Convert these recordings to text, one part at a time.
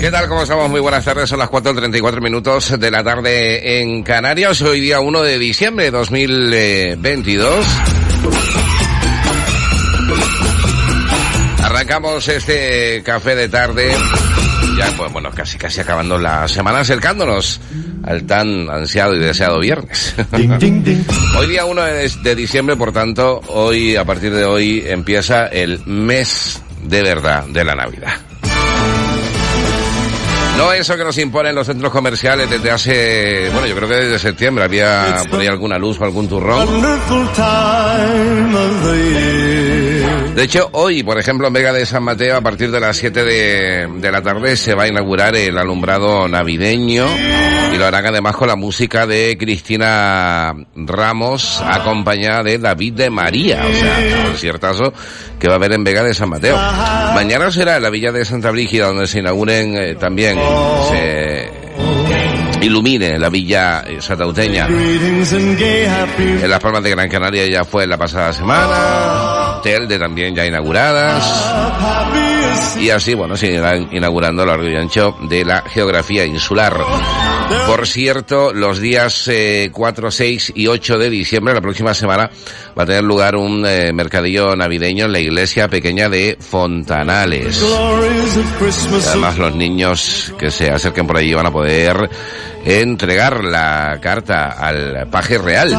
¿Qué tal? ¿Cómo estamos? Muy buenas tardes. Son las 4:34 de la tarde en Canarias. Hoy día 1 de diciembre de 2022. Arrancamos este café de tarde. Ya, pues bueno, casi acabando la semana, acercándonos al tan ansiado y deseado viernes. Ding, ding, ding. Hoy día 1 de diciembre, por tanto, a partir de hoy, empieza el mes de verdad de la Navidad. No eso que nos imponen los centros comerciales desde hace, bueno, yo creo que desde septiembre había por ahí alguna luz o algún turrón. De hecho, hoy, por ejemplo, en Vega de San Mateo, a partir de las 7 de la tarde, se va a inaugurar el alumbrado navideño, y lo harán además con la música de Cristina Ramos, acompañada de David de María, o sea, conciertazo que va a haber en Vega de San Mateo. Mañana será en la Villa de Santa Brígida, donde se inauguren se ilumine la Villa Satauteña. En Las Palmas de Gran Canaria ya fue la pasada semana, Telde también ya inauguradas, y así, bueno, se irán inaugurando a lo largo y ancho de la geografía insular. Por cierto, los días 4, 6 y 8 de diciembre, la próxima semana, va a tener lugar un mercadillo navideño en la iglesia pequeña de Fontanales. Y además, los niños que se acerquen por allí van a poder entregar la carta al paje real.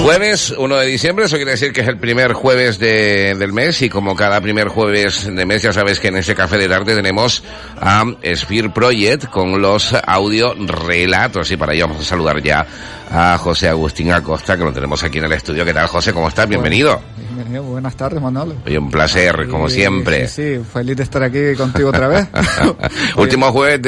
Jueves 1 de diciembre, eso quiere decir que es el primer jueves del mes, y como cada primer jueves de mes, ya sabes que en ese café de tarde tenemos a Sphere Project con los audiorelatos, y para ello vamos a saludar ya a José Agustín Acosta, que lo tenemos aquí en el estudio. ¿Qué tal, José? ¿Cómo estás? Bienvenido. Bienvenido, buenas tardes, Manolo. Oye, un placer, como siempre. Sí, feliz de estar aquí contigo otra vez. Último jueves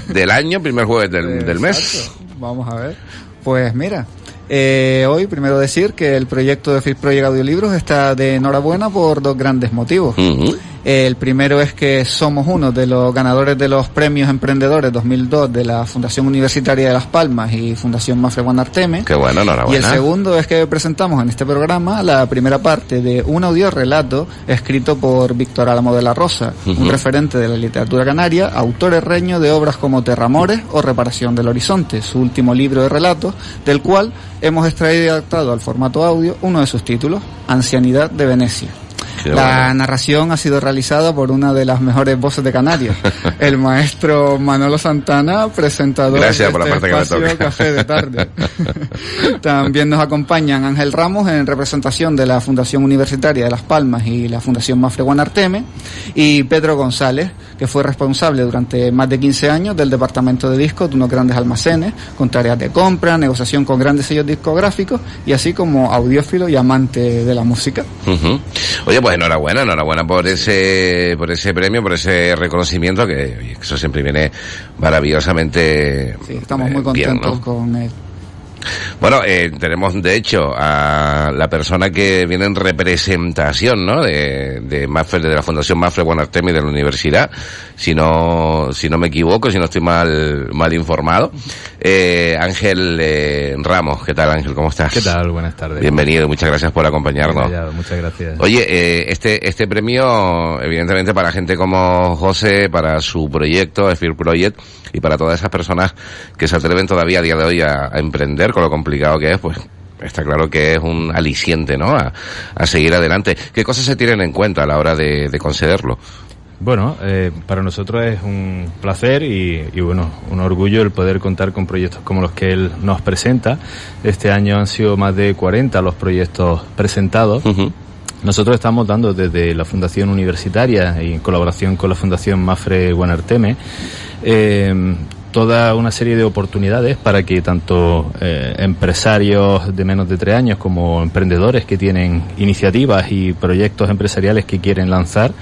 del año, primer jueves del mes. Vamos a ver. Pues mira, hoy primero decir que el proyecto de Sphere Project Audiolibros está de enhorabuena por dos grandes motivos. Uh-huh. El primero es que somos uno de los ganadores de los premios Emprendedores 2002 de la Fundación Universitaria de Las Palmas y Fundación Mafre Guanarteme. Qué bueno, enhorabuena. Y el segundo es que presentamos en este programa la primera parte de un audiorelato escrito por Víctor Álamo de la Rosa, uh-huh, un referente de la literatura canaria, autor herreño de obras como Terramores o Reparación del Horizonte, su último libro de relatos, del cual hemos extraído y adaptado al formato audio uno de sus títulos, Ancianidad de Venecia. La narración ha sido realizada por una de las mejores voces de Canarias, el maestro Manolo Santana, presentador de este espacio Café de Tarde. También nos acompañan Ángel Ramos en representación de la Fundación Universitaria de Las Palmas y la Fundación Mafre Guanarteme, y Pedro González, que fue responsable durante más de 15 años del departamento de discos de unos grandes almacenes, con tareas de compra, negociación con grandes sellos discográficos, y así como audiófilo y amante de la música. Uh-huh. Oye, pues enhorabuena por ese premio, por ese reconocimiento, que eso siempre viene maravillosamente. Sí, estamos muy contentos, bien, ¿no? Con él. Bueno, tenemos de hecho a la persona que viene en representación, ¿no? de Mafre, de la Fundación Mafre Guanarteme y de la universidad, si no me equivoco, si no estoy mal informado. Ángel Ramos. ¿Qué tal, Ángel? ¿Cómo estás? ¿Qué tal? Buenas tardes. Bienvenido, muchas gracias por acompañarnos. Muchas gracias. Oye, este premio, evidentemente, para gente como José, para su proyecto, Sphere Project, y para todas esas personas que se atreven todavía a día de hoy a emprender, con lo complicado que es, pues está claro que es un aliciente, ¿no? A seguir adelante. ¿Qué cosas se tienen en cuenta a la hora de concederlo? Bueno, para nosotros es un placer y bueno, un orgullo el poder contar con proyectos como los que él nos presenta. Este año han sido más de 40 los proyectos presentados. Uh-huh. Nosotros estamos dando desde la Fundación Universitaria y en colaboración con la Fundación Mafre Guanarteme toda una serie de oportunidades para que tanto empresarios de menos de 3 años como emprendedores que tienen iniciativas y proyectos empresariales que quieren lanzar,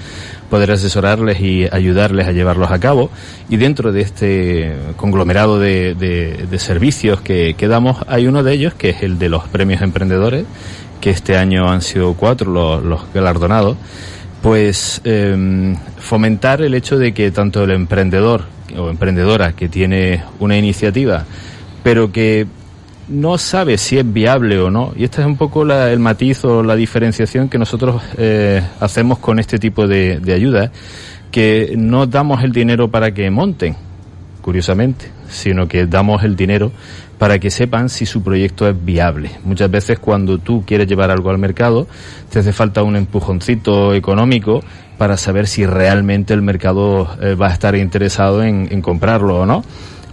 poder asesorarles y ayudarles a llevarlos a cabo. Y dentro de este conglomerado de servicios que damos, hay uno de ellos que es el de los premios emprendedores, que este año han sido 4 los galardonados. Pues fomentar el hecho de que tanto el emprendedor o emprendedora que tiene una iniciativa, pero que no sabe si es viable o no. Y este es un poco el matiz o la diferenciación que nosotros hacemos con este tipo de ayudas, que no damos el dinero para que monten, curiosamente, sino que damos el dinero para que sepan si su proyecto es viable. Muchas veces cuando tú quieres llevar algo al mercado, te hace falta un empujoncito económico para saber si realmente el mercado va a estar interesado en comprarlo o no.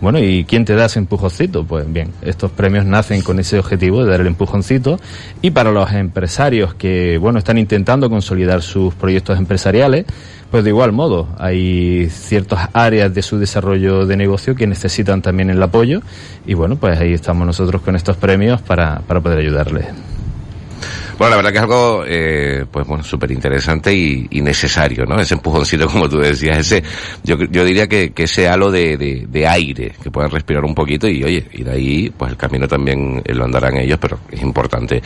Bueno, ¿y quién te da ese empujoncito? Pues bien, estos premios nacen con ese objetivo de dar el empujoncito, y para los empresarios que, bueno, están intentando consolidar sus proyectos empresariales, pues de igual modo, hay ciertas áreas de su desarrollo de negocio que necesitan también el apoyo, y bueno, pues ahí estamos nosotros con estos premios para poder ayudarles. Bueno, la verdad que es algo, pues bueno, súper interesante y necesario, ¿no? Ese empujoncito, como tú decías, yo diría que ese halo de aire, que puedan respirar un poquito y, oye, y de ahí, pues el camino también lo andarán ellos, pero es importante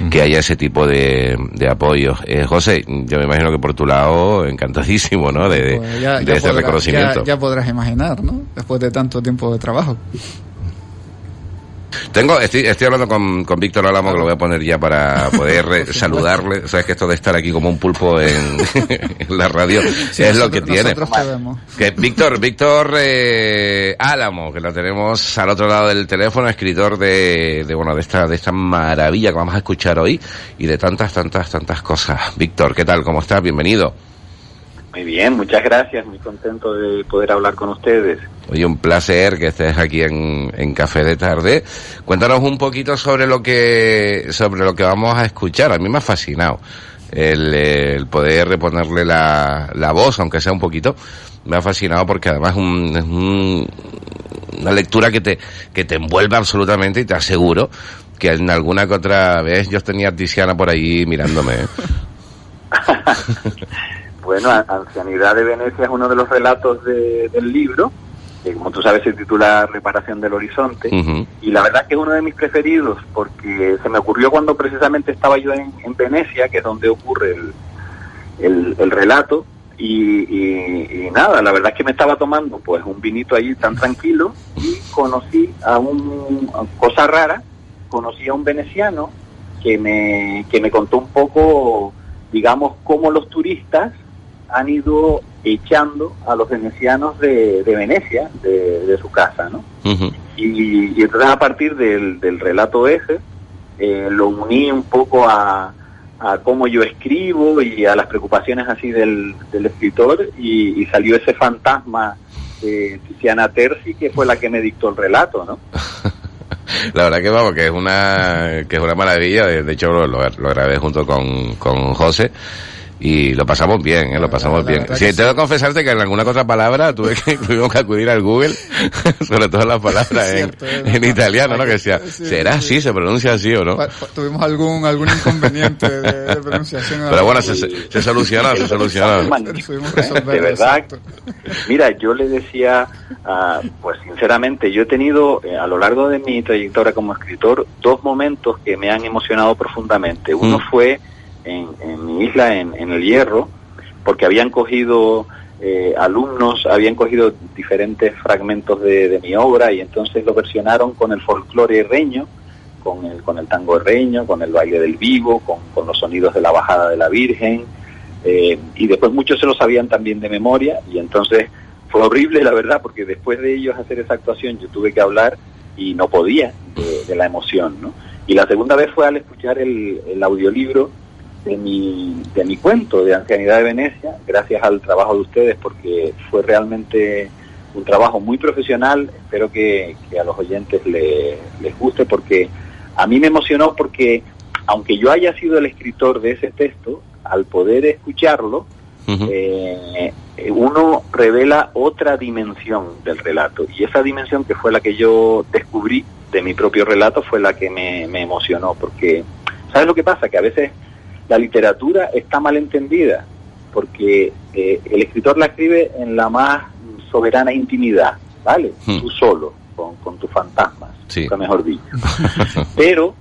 que haya ese tipo de apoyos. José, yo me imagino que por tu lado, encantadísimo, ¿no? De ese reconocimiento. Ya podrás imaginar, ¿no? Después de tanto tiempo de trabajo. Estoy hablando con Víctor Álamo, que lo voy a poner ya para poder saludarle. Sabes que esto de estar aquí como un pulpo en la radio, sí, es lo que tiene. Que Víctor Álamo, que lo tenemos al otro lado del teléfono, escritor de esta maravilla que vamos a escuchar hoy y de tantas cosas. Víctor, ¿qué tal? ¿Cómo estás? Bienvenido. Muy bien, muchas gracias, muy contento de poder hablar con ustedes. Oye, un placer que estés aquí en Café de Tarde. Cuéntanos un poquito sobre lo que vamos a escuchar. A mí me ha fascinado el poder reponerle la voz, aunque sea un poquito. Me ha fascinado porque además es una lectura que te envuelve absolutamente, y te aseguro que en alguna que otra vez yo tenía a Tiziana por ahí mirándome. Bueno, Ancianidad de Venecia es uno de los relatos del libro, que como tú sabes se titula Reparación del Horizonte, y la verdad que es uno de mis preferidos, porque se me ocurrió cuando precisamente estaba yo en Venecia, que es donde ocurre el relato, y nada, la verdad es que me estaba tomando pues un vinito allí tan tranquilo, y conocí cosa rara, conocí a un veneciano que me contó un poco, digamos, cómo los turistas han ido echando a los venecianos de Venecia, de su casa, ¿no? Y entonces a partir del relato ese, lo uní un poco a cómo yo escribo y a las preocupaciones así del escritor, y salió ese fantasma de Tiziana Terzi, que fue la que me dictó el relato, ¿no? La verdad que vamos, que es una maravilla. De hecho lo grabé junto con José y lo pasamos bien, lo pasamos bien. Sí, tengo que confesarte que en alguna otra palabra tuvimos que acudir al Google, sobre todo las palabras en italiano, ¿no? Que decía, ¿será así? ¿Se pronuncia así o no? Tuvimos algún inconveniente de pronunciación. Pero bueno, se solucionó. De verdad. Mira, yo le decía, pues sinceramente, yo he tenido a lo largo de mi trayectoria como escritor 2 momentos que me han emocionado profundamente. Uno fue en mi isla, en El Hierro, porque habían cogido alumnos, habían cogido diferentes fragmentos de mi obra, y entonces lo versionaron con el folclore herreño, con el tango herreño, con el baile del vivo, con los sonidos de la bajada de la Virgen, y después muchos se lo sabían también de memoria, y entonces fue horrible, la verdad, porque después de ellos hacer esa actuación yo tuve que hablar y no podía de la emoción, ¿no? Y la segunda vez fue al escuchar el audiolibro de mi cuento de Ancianidad de Venecia, gracias al trabajo de ustedes, porque fue realmente un trabajo muy profesional. Espero que a los oyentes les guste, porque a mí me emocionó, porque aunque yo haya sido el escritor de ese texto, al poder escucharlo, uno revela otra dimensión del relato, y esa dimensión, que fue la que yo descubrí de mi propio relato, fue la que me emocionó, porque ¿sabes lo que pasa? Que a veces la literatura está mal entendida, porque el escritor la escribe en la más soberana intimidad, ¿vale? Tú solo, con tus fantasmas, nunca mejor dicho. Pero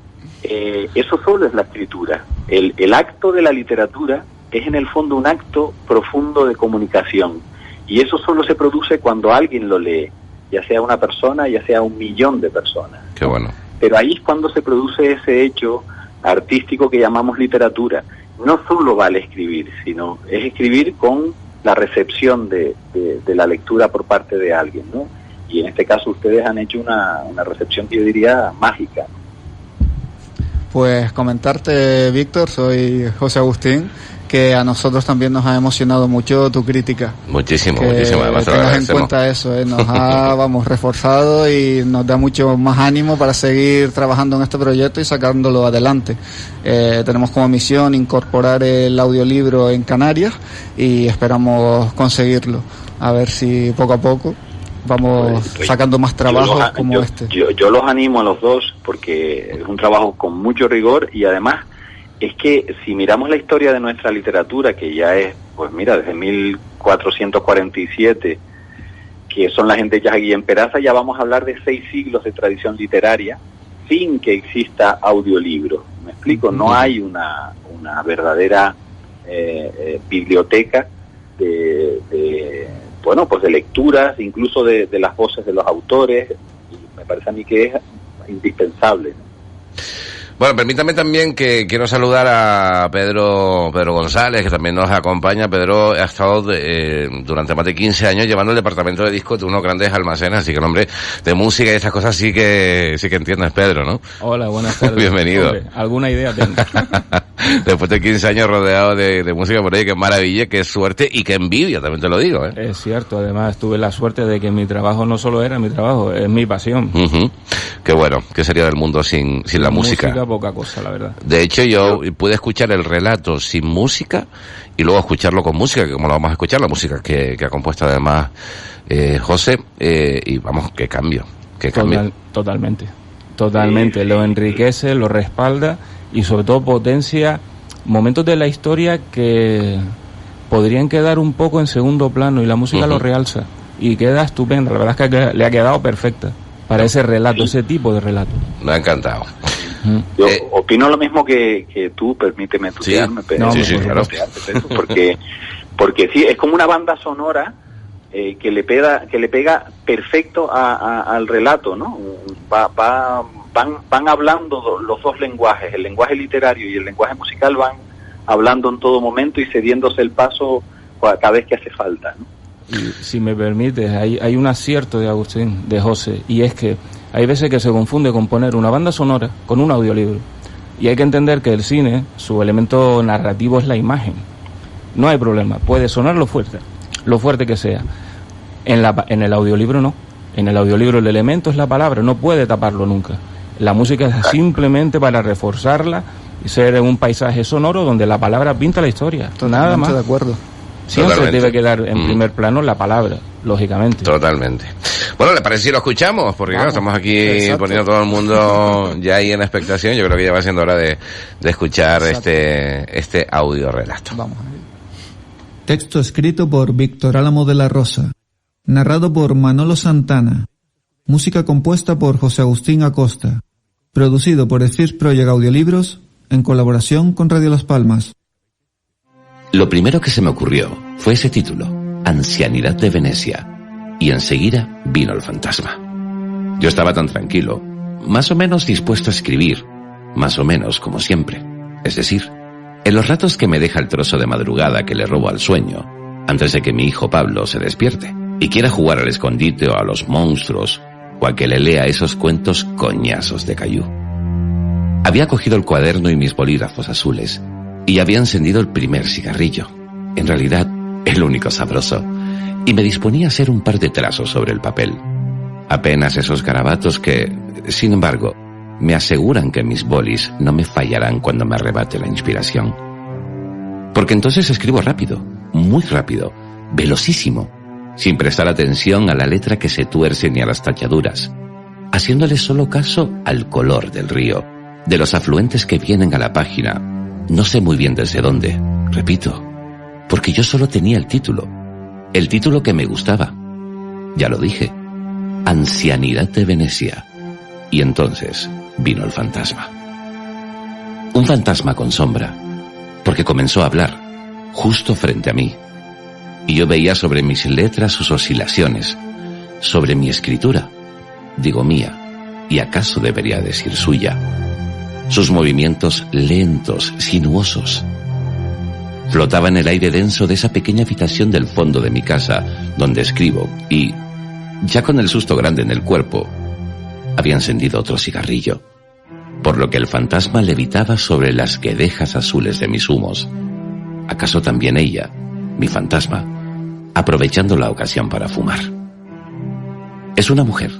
eso solo es la escritura. El acto de la literatura es en el fondo un acto profundo de comunicación, y eso solo se produce cuando alguien lo lee, ya sea una persona, ya sea 1 millón de personas. Qué bueno. Pero ahí es cuando se produce ese hecho artístico que llamamos literatura. No solo vale escribir, sino es escribir con la recepción de la lectura por parte de alguien, ¿no? Y en este caso ustedes han hecho una recepción que yo diría mágica. Pues comentarte, Víctor, soy José Agustín, que a nosotros también nos ha emocionado mucho tu crítica. Muchísimo. Además, tengas en cuenta eso, nos ha, reforzado y nos da mucho más ánimo para seguir trabajando en este proyecto y sacándolo adelante. Tenemos como misión incorporar el audiolibro en Canarias y esperamos conseguirlo. A ver si poco a poco vamos sacando más trabajos como este. Yo los animo a los dos porque es un trabajo con mucho rigor y además es que si miramos la historia de nuestra literatura, que ya es, pues mira, desde 1447, que son las gentes ya aquí en Peraza, ya vamos a hablar de 6 siglos de tradición literaria sin que exista audiolibro. ¿Me explico? No hay una verdadera biblioteca de lecturas, incluso de las voces de los autores, y me parece a mí que es indispensable, ¿no? Bueno, permítame también que quiero saludar a Pedro González, que también nos acompaña. Pedro ha estado durante más de 15 años llevando el departamento de discos de unos grandes almacenes, así que el hombre de música y estas cosas sí que entiendes, Pedro, ¿no? Hola, buenas tardes. Bienvenido. Hombre, alguna idea tengo. Después de 15 años rodeado de música por ahí, qué maravilla, qué suerte y qué envidia, también te lo digo, ¿eh? Es cierto, además tuve la suerte de que mi trabajo no solo era mi trabajo, es mi pasión. Uh-huh. Qué bueno, ¿qué sería del mundo sin la música? Poca cosa, la verdad. De hecho, yo pude escuchar el relato sin música y luego escucharlo con música, que como lo vamos a escuchar, la música que ha compuesto además José, y vamos, qué cambio. Totalmente. Lo enriquece, lo respalda y sobre todo potencia momentos de la historia que podrían quedar un poco en segundo plano y la música lo realza y queda estupenda. La verdad es que le ha quedado perfecta para ese relato, ese tipo de relato. Me ha encantado. Yo opino lo mismo que tú, permíteme tutearme, sí, claro. Porque sí, es como una banda sonora que le pega perfecto al relato, ¿no? Van hablando los dos lenguajes, el lenguaje literario y el lenguaje musical van hablando en todo momento y cediéndose el paso cada vez que hace falta, ¿no? Y si me permites, hay un acierto de Agustín, de José, y es que hay veces que se confunde componer una banda sonora con un audiolibro. Y hay que entender que el cine, su elemento narrativo es la imagen. No hay problema, puede sonar lo fuerte que sea. En el audiolibro no. En el audiolibro el elemento es la palabra, no puede taparlo nunca. La música es simplemente para reforzarla y ser un paisaje sonoro donde la palabra pinta la historia. Nada más. De acuerdo. Siempre debe quedar en primer plano la palabra, lógicamente. Totalmente. Bueno, ¿le parece si lo escuchamos? Porque claro, estamos aquí poniendo todo el mundo ya ahí en expectación. Yo creo que ya va siendo hora de escuchar este audio relato. Vamos. Texto escrito por Víctor Álamo de la Rosa. Narrado por Manolo Santana. Música compuesta por José Agustín Acosta. Producido por Ecir Project Audiolibros en colaboración con Radio Las Palmas. Lo primero que se me ocurrió fue ese título, Ancianidad de Venecia, y enseguida vino el fantasma. Yo estaba tan tranquilo, más o menos dispuesto a escribir, más o menos como siempre. Es decir, en los ratos que me deja el trozo de madrugada que le robo al sueño, antes de que mi hijo Pablo se despierte y quiera jugar al escondite o a los monstruos, o a que le lea esos cuentos coñazos de Cayú. Había cogido el cuaderno y mis bolígrafos azules, y había encendido el primer cigarrillo, en realidad el único sabroso, y me disponía a hacer un par de trazos sobre el papel. Apenas esos garabatos que, sin embargo, me aseguran que mis bolis no me fallarán cuando me arrebate la inspiración. Porque entonces escribo rápido, muy rápido, velocísimo, sin prestar atención a la letra que se tuerce ni a las tachaduras, haciéndole solo caso al color del río, de los afluentes que vienen a la página. No sé muy bien desde dónde, repito, porque yo solo tenía el título que me gustaba. Ya lo dije, Ancianidad de Venecia. Y entonces vino el fantasma. Un fantasma con sombra, porque comenzó a hablar, justo frente a mí. Y yo veía sobre mis letras sus oscilaciones, sobre mi escritura, digo mía, y acaso debería decir suya. Sus movimientos lentos, sinuosos. Flotaba en el aire denso de esa pequeña habitación del fondo de mi casa, donde escribo, y, ya con el susto grande en el cuerpo, había encendido otro cigarrillo, por lo que el fantasma levitaba sobre las guedejas azules de mis humos. ¿Acaso también ella, mi fantasma, aprovechando la ocasión para fumar? Es una mujer,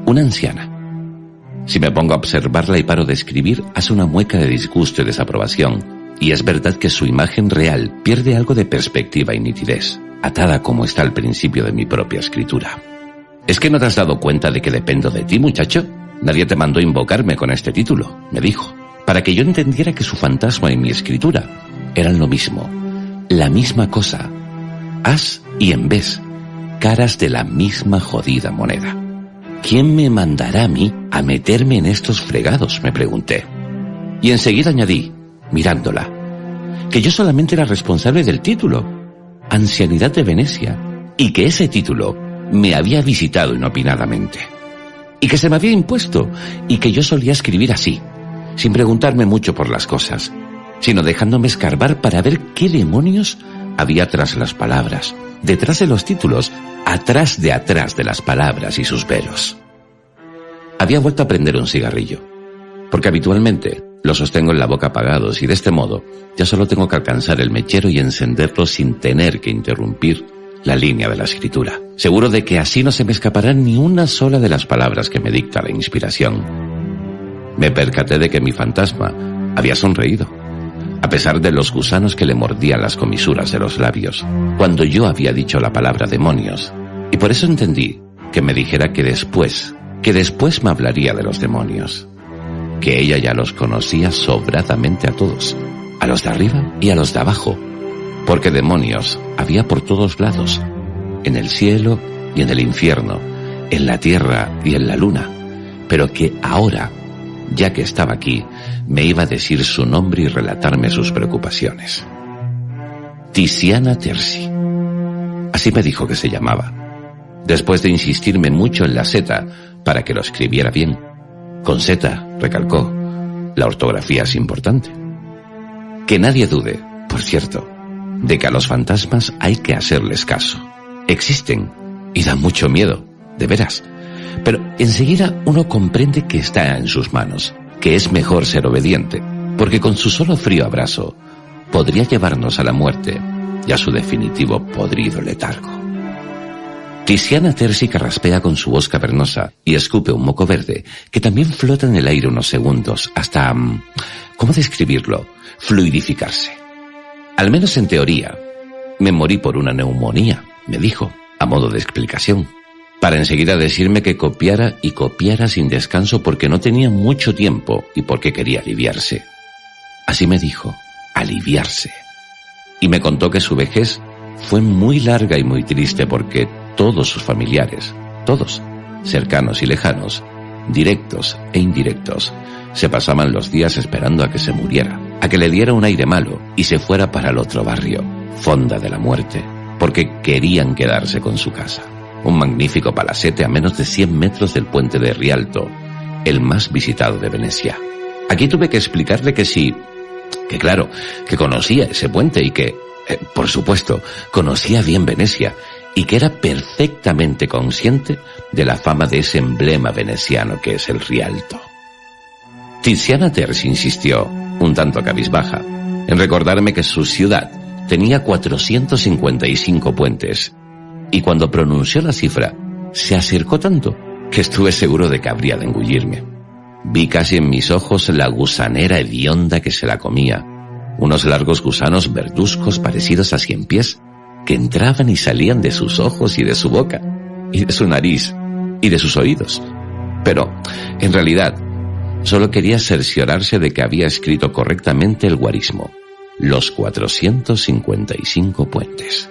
una anciana. Si me pongo a observarla y paro de escribir, hace una mueca de disgusto y desaprobación, y es verdad que su imagen real pierde algo de perspectiva y nitidez, atada como está al principio de mi propia escritura. ¿Es que no te has dado cuenta de que dependo de ti, muchacho? Nadie te mandó invocarme con este título, me dijo, para que yo entendiera que su fantasma y mi escritura eran lo mismo, la misma cosa, as y en vez, caras de la misma jodida moneda. ¿Quién me mandará a mí a meterme en estos fregados?, me pregunté. Y enseguida añadí, mirándola, que yo solamente era responsable del título, Ancianidad de Venecia, y que ese título me había visitado inopinadamente, y que se me había impuesto, y que yo solía escribir así, sin preguntarme mucho por las cosas, sino dejándome escarbar para ver qué demonios había tras las palabras, detrás de los títulos, atrás de las palabras y sus velos. Había vuelto a prender un cigarrillo, porque habitualmente los sostengo en la boca apagados, y de este modo ya solo tengo que alcanzar el mechero y encenderlo sin tener que interrumpir la línea de la escritura, seguro de que así no se me escapará ni una sola de las palabras que me dicta la inspiración. Me percaté de que mi fantasma había sonreído, a pesar de los gusanos que le mordían las comisuras de los labios, cuando yo había dicho la palabra demonios, y por eso entendí que me dijera que después me hablaría de los demonios, que ella ya los conocía sobradamente a todos, a los de arriba y a los de abajo, porque demonios había por todos lados, en el cielo y en el infierno, en la tierra y en la luna, pero que ahora, ya que estaba aquí, me iba a decir su nombre y relatarme sus preocupaciones. Tiziana Terzi. Así me dijo que se llamaba, después de insistirme mucho en la Z para que lo escribiera bien. Con Z, recalcó, la ortografía es importante. Que nadie dude, por cierto, de que a los fantasmas hay que hacerles caso. Existen y dan mucho miedo, de veras. Pero enseguida uno comprende que está en sus manos, que es mejor ser obediente, porque con su solo frío abrazo podría llevarnos a la muerte y a su definitivo podrido letargo. Tiziana Terzi carraspea con su voz cavernosa y escupe un moco verde que también flota en el aire unos segundos hasta, ¿cómo describirlo?, fluidificarse. Al menos en teoría. Me morí por una neumonía, me dijo, a modo de explicación, para enseguida decirme que copiara y copiara sin descanso porque no tenía mucho tiempo y porque quería aliviarse. Así me dijo, aliviarse. Y me contó que su vejez fue muy larga y muy triste porque todos sus familiares, todos, cercanos y lejanos, directos e indirectos, se pasaban los días esperando a que se muriera, a que le diera un aire malo y se fuera para el otro barrio, Fonda de la Muerte, porque querían quedarse con su casa. Un magnífico palacete a menos de 100 metros del puente de Rialto, el más visitado de Venecia. Aquí tuve que explicarle que sí, que claro, que conocía ese puente y que, por supuesto, conocía bien Venecia y que era perfectamente consciente de la fama de ese emblema veneciano que es el Rialto. Tiziana Terzi insistió, un tanto cabizbaja, en recordarme que su ciudad tenía 455 puentes, y cuando pronunció la cifra, se acercó tanto que estuve seguro de que habría de engullirme. Vi casi en mis ojos la gusanera hedionda que se la comía, unos largos gusanos verduzcos parecidos a 100 pies, que entraban y salían de sus ojos y de su boca, y de su nariz, y de sus oídos. Pero, en realidad, solo quería cerciorarse de que había escrito correctamente el guarismo, los 455 puentes.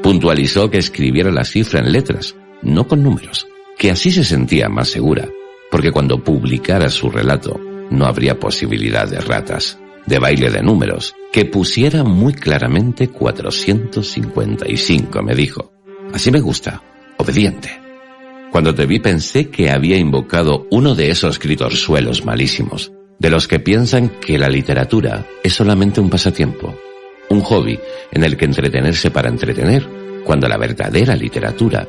Puntualizó que escribiera la cifra en letras, no con números, que así se sentía más segura, porque cuando publicara su relato no habría posibilidad de erratas, de baile de números, que pusiera muy claramente 455, me dijo. Así me gusta, obediente. Cuando te vi pensé que había invocado uno de esos gritorzuelos malísimos, de los que piensan que la literatura es solamente un pasatiempo, un hobby en el que entretenerse para entretener, cuando la verdadera literatura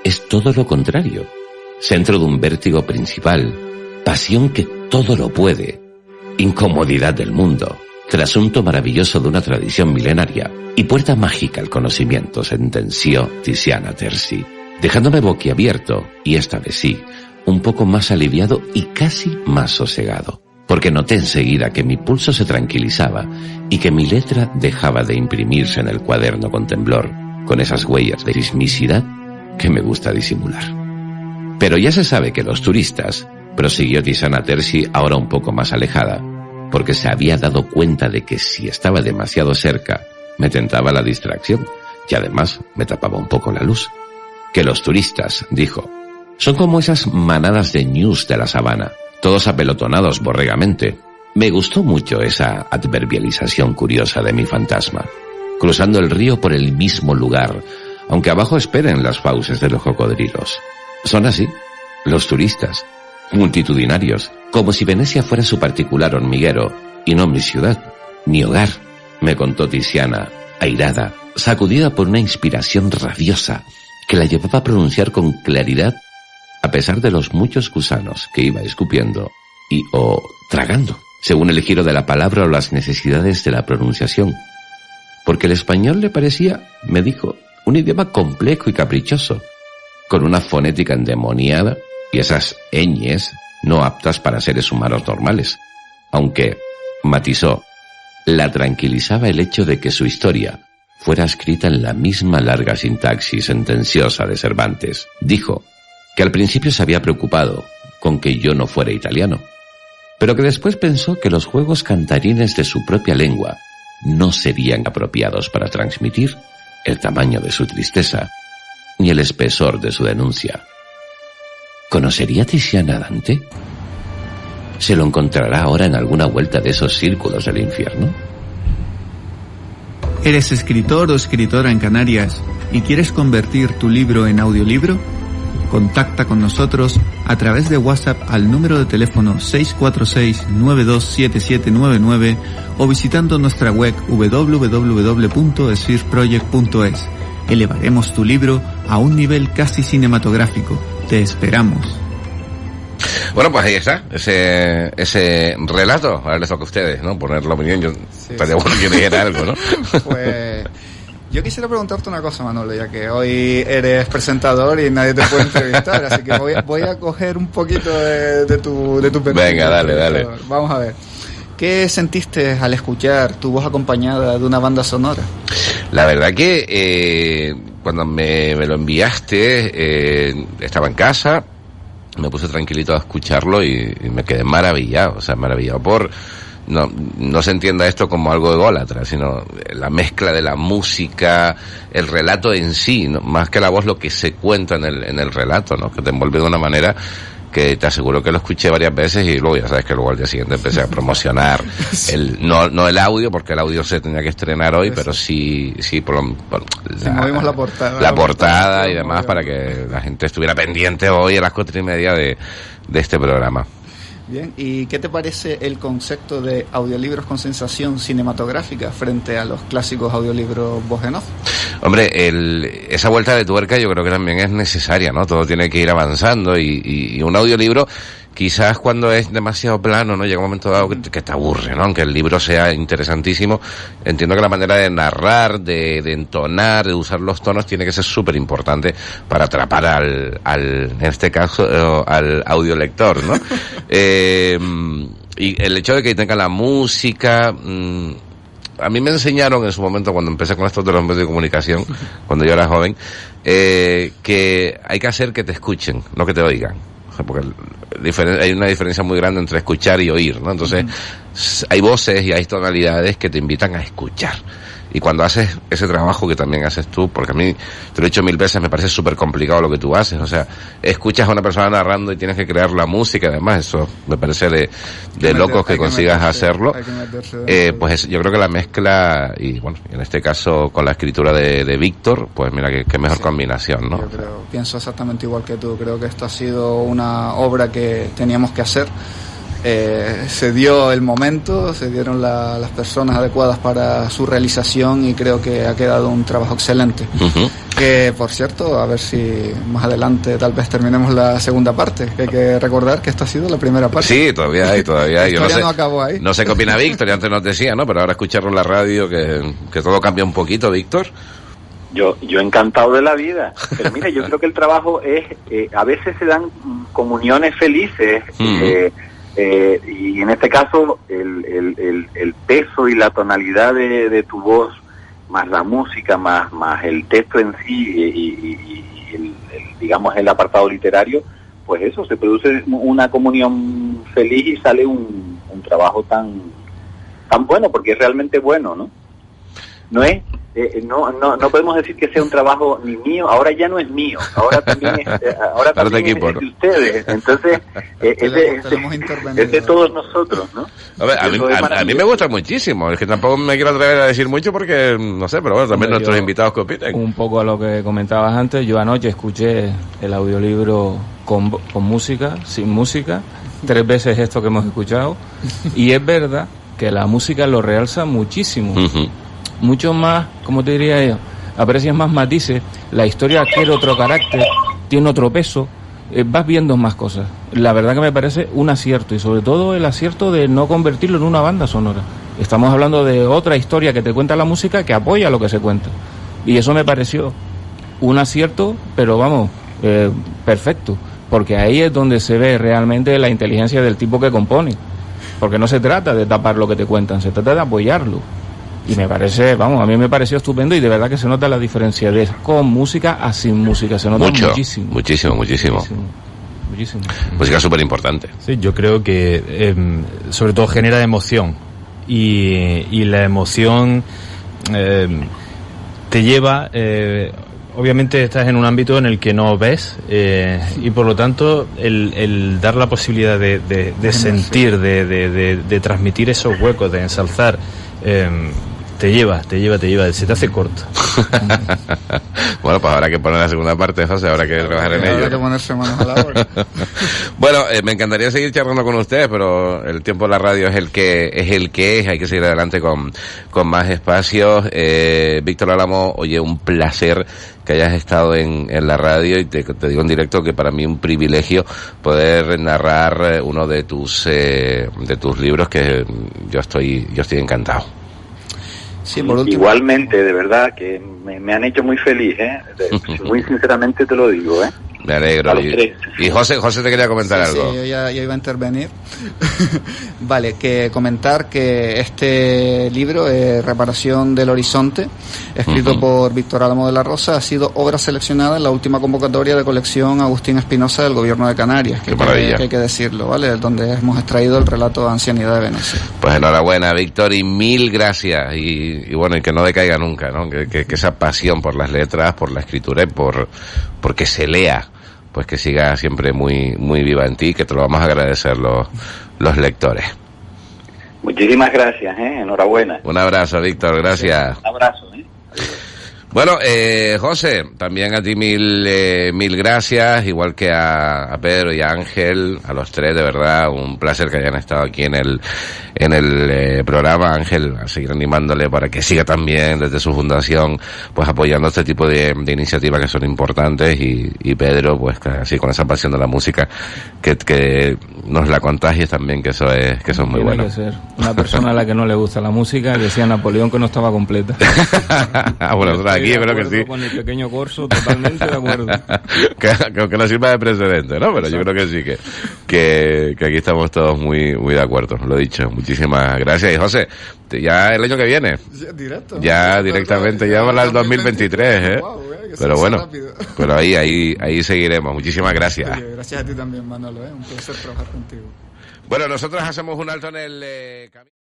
es todo lo contrario, centro de un vértigo principal, pasión que todo lo puede, incomodidad del mundo, trasunto maravilloso de una tradición milenaria y puerta mágica al conocimiento, sentenció Tiziana Terzi, dejándome boquiabierto, y esta vez sí, un poco más aliviado y casi más sosegado, porque noté enseguida que mi pulso se tranquilizaba y que mi letra dejaba de imprimirse en el cuaderno con temblor, con esas huellas de sismicidad que me gusta disimular. Pero ya se sabe que los turistas, prosiguió Tiziana Terzi ahora un poco más alejada, porque se había dado cuenta de que si estaba demasiado cerca, me tentaba la distracción, y además me tapaba un poco la luz. Que los turistas, dijo, son como esas manadas de ñus de la sabana, todos apelotonados borregamente. Me gustó mucho esa adverbialización curiosa de mi fantasma, cruzando el río por el mismo lugar, aunque abajo esperen las fauces de los cocodrilos. Son así, los turistas, multitudinarios, como si Venecia fuera su particular hormiguero, y no mi ciudad, mi hogar, me contó Tiziana, airada, sacudida por una inspiración rabiosa, que la llevaba a pronunciar con claridad, a pesar de los muchos gusanos que iba escupiendo y o tragando, según el giro de la palabra o las necesidades de la pronunciación. Porque el español le parecía, me dijo, un idioma complejo y caprichoso, con una fonética endemoniada y esas ñes no aptas para seres humanos normales, aunque, matizó, la tranquilizaba el hecho de que su historia fuera escrita en la misma larga sintaxis sentenciosa de Cervantes. Dijo que al principio se había preocupado con que yo no fuera italiano, pero que después pensó que los juegos cantarines de su propia lengua no serían apropiados para transmitir el tamaño de su tristeza ni el espesor de su denuncia. ¿Conocería Tiziana a Dante? ¿Se lo encontrará ahora en alguna vuelta de esos círculos del infierno? ¿Eres escritor o escritora en Canarias y quieres convertir tu libro en audiolibro? Contacta con nosotros a través de WhatsApp al número de teléfono 646-927799 o visitando nuestra web www.esfirproject.es. Elevaremos tu libro a un nivel casi cinematográfico. Te esperamos. Bueno, pues ahí está, ese relato. Ahora les toca a ustedes, ¿no? Poner la opinión. Yo estaría bueno que dijera algo, ¿no? Pues yo quisiera preguntarte una cosa, Manolo, ya que hoy eres presentador y nadie te puede entrevistar, así que voy a coger un poquito de tu perfil. Venga, dale. Vamos a ver. ¿Qué sentiste al escuchar tu voz acompañada de una banda sonora? La verdad que cuando me lo enviaste, estaba en casa, me puse tranquilito a escucharlo y me quedé maravillado, por... No se entienda esto como algo ególatra, sino la mezcla de la música, el relato en sí, ¿no? Más que la voz, lo que se cuenta en el relato, ¿no? Que te envuelve de una manera que te aseguro que lo escuché varias veces y luego ya sabes que luego al día siguiente empecé a promocionar no el audio, porque el audio se tenía que estrenar hoy, pero sí movimos la portada. La portada y demás para que la gente estuviera pendiente hoy a las 4:30 de este programa. Bien, ¿y qué te parece el concepto de audiolibros con sensación cinematográfica frente a los clásicos audiolibros voz en off? Hombre, esa vuelta de tuerca yo creo que también es necesaria, ¿no? Todo tiene que ir avanzando y un audiolibro, quizás cuando es demasiado plano, ¿no? Llega un momento dado que te aburre, ¿no? Aunque el libro sea interesantísimo, entiendo que la manera de narrar, de entonar, de usar los tonos tiene que ser súper importante para atrapar en este caso, al audiolector, ¿no? Y el hecho de que tenga la música, a mí me enseñaron en su momento, cuando empecé con esto de los medios de comunicación, cuando yo era joven, que hay que hacer que te escuchen, no que te oigan. O sea, porque hay una diferencia muy grande entre escuchar y oír, ¿no? Entonces, hay voces y hay tonalidades que te invitan a escuchar. Y cuando haces ese trabajo que también haces tú, porque a mí, te lo he dicho 1000 veces, me parece súper complicado lo que tú haces. O sea, escuchas a una persona narrando y tienes que crear la música, además, eso me parece de locos que consigas hacerlo. Pues yo creo que la mezcla, y bueno, en este caso con la escritura de Víctor, pues mira, qué mejor combinación, ¿no? Yo pienso exactamente igual que tú. Creo que esto ha sido una obra que teníamos que hacer. Se dio el momento, se dieron las personas adecuadas para su realización y creo que ha quedado un trabajo excelente. Que, por cierto, a ver si más adelante tal vez terminemos la segunda parte, que hay que recordar que esta ha sido la primera parte. Sí, todavía hay. Yo no sé, no acabó ahí. No sé qué opina Víctor, y antes nos decía, ¿no? Pero ahora escucharlo en la radio, que todo cambia un poquito, Víctor. Yo encantado de la vida. Pero mira, yo creo que el trabajo es, a veces se dan comuniones felices, y en este caso el peso y la tonalidad de tu voz, más la música, más el texto en sí y digamos el apartado literario, pues eso, se produce una comunión feliz y sale un trabajo tan bueno, porque es realmente bueno, ¿no? No es no podemos decir que sea un trabajo ni mío, ahora ya no es mío, ahora también es de ustedes, entonces es de todos nosotros, ¿no? A mí me gusta muchísimo, es que tampoco me quiero atrever a decir mucho porque no sé, pero bueno, también nuestros invitados que opinen. Un poco a lo que comentabas antes, yo anoche escuché el audiolibro con música, sin música, 3 veces esto que hemos escuchado, y es verdad que la música lo realza muchísimo. Mucho más, como te diría yo, aprecias más matices, la historia adquiere otro carácter, tiene otro peso, vas viendo más cosas. La verdad que me parece un acierto, y sobre todo el acierto de no convertirlo en una banda sonora. Estamos hablando de otra historia que te cuenta la música que apoya lo que se cuenta. Y eso me pareció un acierto, pero vamos, perfecto, porque ahí es donde se ve realmente la inteligencia del tipo que compone. Porque no se trata de tapar lo que te cuentan, se trata de apoyarlo. Y me parece, vamos, a mí me pareció estupendo, y de verdad que se nota la diferencia de con música a sin música, se nota muchísimo. Muchísimo. Música súper importante. Sí, yo creo que sobre todo genera emoción, y la emoción te lleva, obviamente estás en un ámbito en el que no ves, y por lo tanto el dar la posibilidad de sentir, de transmitir esos huecos, de ensalzar, te lleva, se te hace corto. Bueno, pues habrá que poner la segunda parte, José, habrá que trabajar en ello. Habrá que ponerse manos a la obra. Bueno, me encantaría seguir charlando con ustedes, pero el tiempo de la radio es el que es, hay que seguir adelante con más espacios. Víctor Álamo, oye, un placer que hayas estado en la radio, y te digo en directo que para mí un privilegio poder narrar uno de tus libros, que yo estoy encantado. Sí, por último. Igualmente, de verdad que me han hecho muy feliz, muy sinceramente te lo digo, Me alegro. Y José te quería comentar algo. Sí, yo ya iba a intervenir. Vale, que comentar que este libro, Reparación del Horizonte, escrito por Víctor Álamo de la Rosa, ha sido obra seleccionada en la última convocatoria de colección Agustín Espinosa del Gobierno de Canarias, que hay que decirlo, ¿vale? Donde hemos extraído el relato de Ancianidad de Venecia. Pues enhorabuena, Víctor, y 1000 gracias. Y bueno, y que no decaiga nunca, ¿no? Que esa pasión por las letras, por la escritura y porque se lea, pues que siga siempre muy muy viva en ti, que te lo vamos a agradecer los lectores. Muchísimas gracias, enhorabuena. Un abrazo, Víctor, gracias. Un abrazo. Bueno, José, también a ti mil gracias, igual que a Pedro y a Ángel, a los tres, de verdad, un placer que hayan estado aquí en el programa. Ángel, a seguir animándole para que siga también desde su fundación, pues apoyando este tipo de iniciativas que son importantes, y Pedro, pues así con esa pasión de la música, que nos la contagies también, que eso es muy bueno. Que ser una persona a la que no le gusta la música, decía Napoleón que no estaba completa. Bueno, aquí creo que sí. Con el pequeño corso, totalmente de acuerdo. que no sirva de precedente, ¿no? Pero yo creo que sí, que aquí estamos todos muy muy de acuerdo. Lo dicho, muchísimas gracias. Y José, ya el año que viene. Ya directamente, ya para el 2023, Wow, pero bueno, pero ahí seguiremos. Muchísimas gracias. Oye, gracias a ti también, Manolo, un placer trabajar contigo. Bueno, nosotros hacemos un alto en el camino.